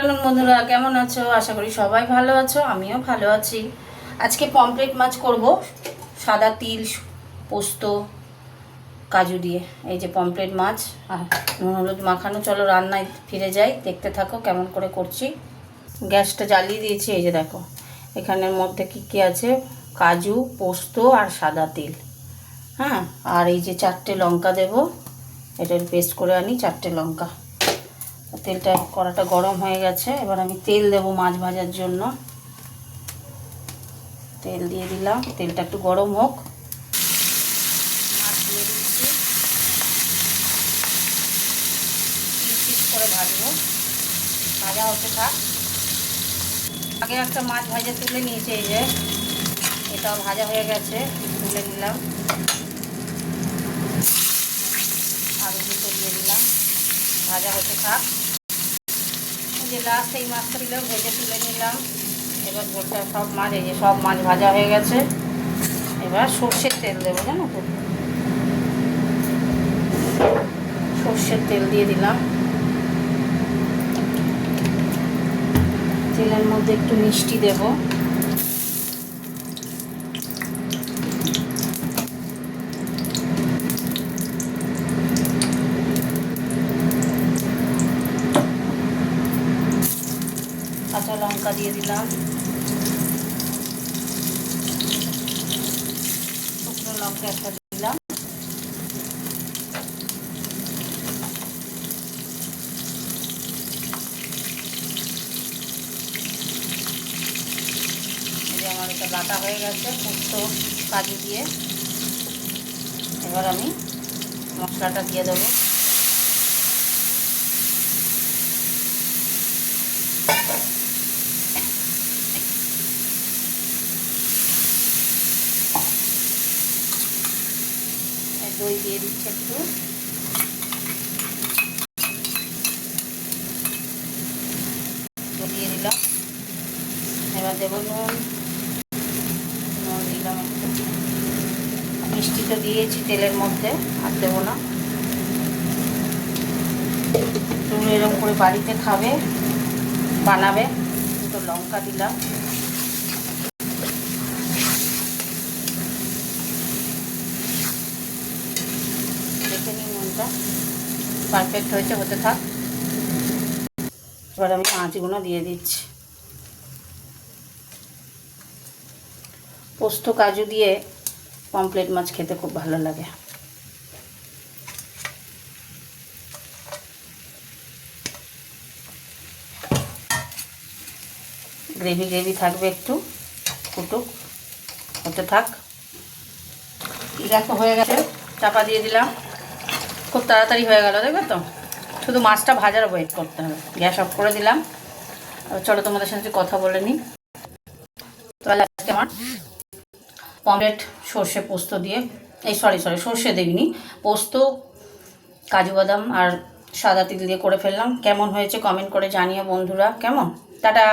Hello বন্ধুরা, কেমন আছো? আশা করি সবাই ভালো আছো, আমিও ভালো আছি। আজকে পমফ্রেট মাছ করব সাদা তিল পোস্ত কাজু দিয়ে। এই যে পমফ্রেট মাছ নুন হলুদ মাখানো। চলো রান্নায় ফিরে যাই, দেখতে থাকো কেমন করে করছি। গ্যাসটা জ্বালিয়ে দিয়েছি। এই যে দেখো এখানের মধ্যে কি কি আছে, কাজু, পোস্ত আর সাদা তিল। হ্যাঁ, আর এই যে 4টে লঙ্কা দেব, এটার পেস্ট করে আনি 4টে লঙ্কা। তেলটা কড়াটা গরম হয়ে গেছে, এবার আমি তেল দেব মাছ ভাজার জন্য। তেল দিয়ে দিলাম, তেলটা একটু গরম হোক। মাছ দিয়ে দিচ্ছি, পিস করে ভাজবো, ভাজা হতে থাক। আগে একটা মাছ ভাজা তুলে নিয়েছি, এই যে এটাও ভাজা হয়ে গেছে, তুলে নিলাম। আলু দুটো দিয়ে দিলাম, ভাজা হতে থাক। যে লাস্ট এই মাছটা দিলাম, ভেজে তুলে নিলাম। এবার গোলটা সব মাছ, এই যে সব মাছ ভাজা হয়ে গেছে। এবার সর্ষের তেল দেবো, জানো তো, সর্ষের তেল দিয়ে দিলাম। তেলের মধ্যে একটু মিষ্টি দেব, কাঁচা লঙ্কা দিয়ে দিলাম, শুকনো লঙ্কা একটা দিলাম। আমার এটা বাটা হয়ে গেছে পোস্ত কাজু দিয়ে। এবার আমি মশলাটা দিয়ে দেবো। দই দিয়ে দিচ্ছি একটু, দিয়ে দিলাম। এবার দেবো নুন, নুন দিলাম একটু। মিষ্টি তো দিয়েছি তেলের মধ্যে, আর দেবো না। তুমি এরকম করে বাড়িতে খাবে, বানাবে। তো লঙ্কা দিলাম, দেখে নিই নুনটা পারফেক্ট হয়েছে, হতে থাক। এবার আমি মাছগুলো দিয়ে দিচ্ছি। পোস্ত কাজু দিয়ে পমফ্রেট মাছ খেতে খুব ভালো লাগে। গ্রেভি গ্রেভি থাকবে, একটু ফুটুক, হতে থাক। দেখো হয়ে গেছে, চাপা দিয়ে দিলাম। খুব তাড়াতাড়ি হয়ে গেল, দেখবে তো। শুধু মাছটা ভাজার ওয়েট করতে হবে। গ্যাস অফ করে দিলাম। চলো তোমাদের সাথে কথা বলে নিই। তাহলে আজকে আমার পমফ্রেট সর্ষে পোস্ত দিয়ে, এই সরি সর্ষে দিইনি, পোস্ত কাজু বাদাম আর সাদা তিল দিয়ে করে ফেললাম। কেমন হয়েছে কমেন্ট করে জানিও বন্ধুরা। কেমন? টাটা।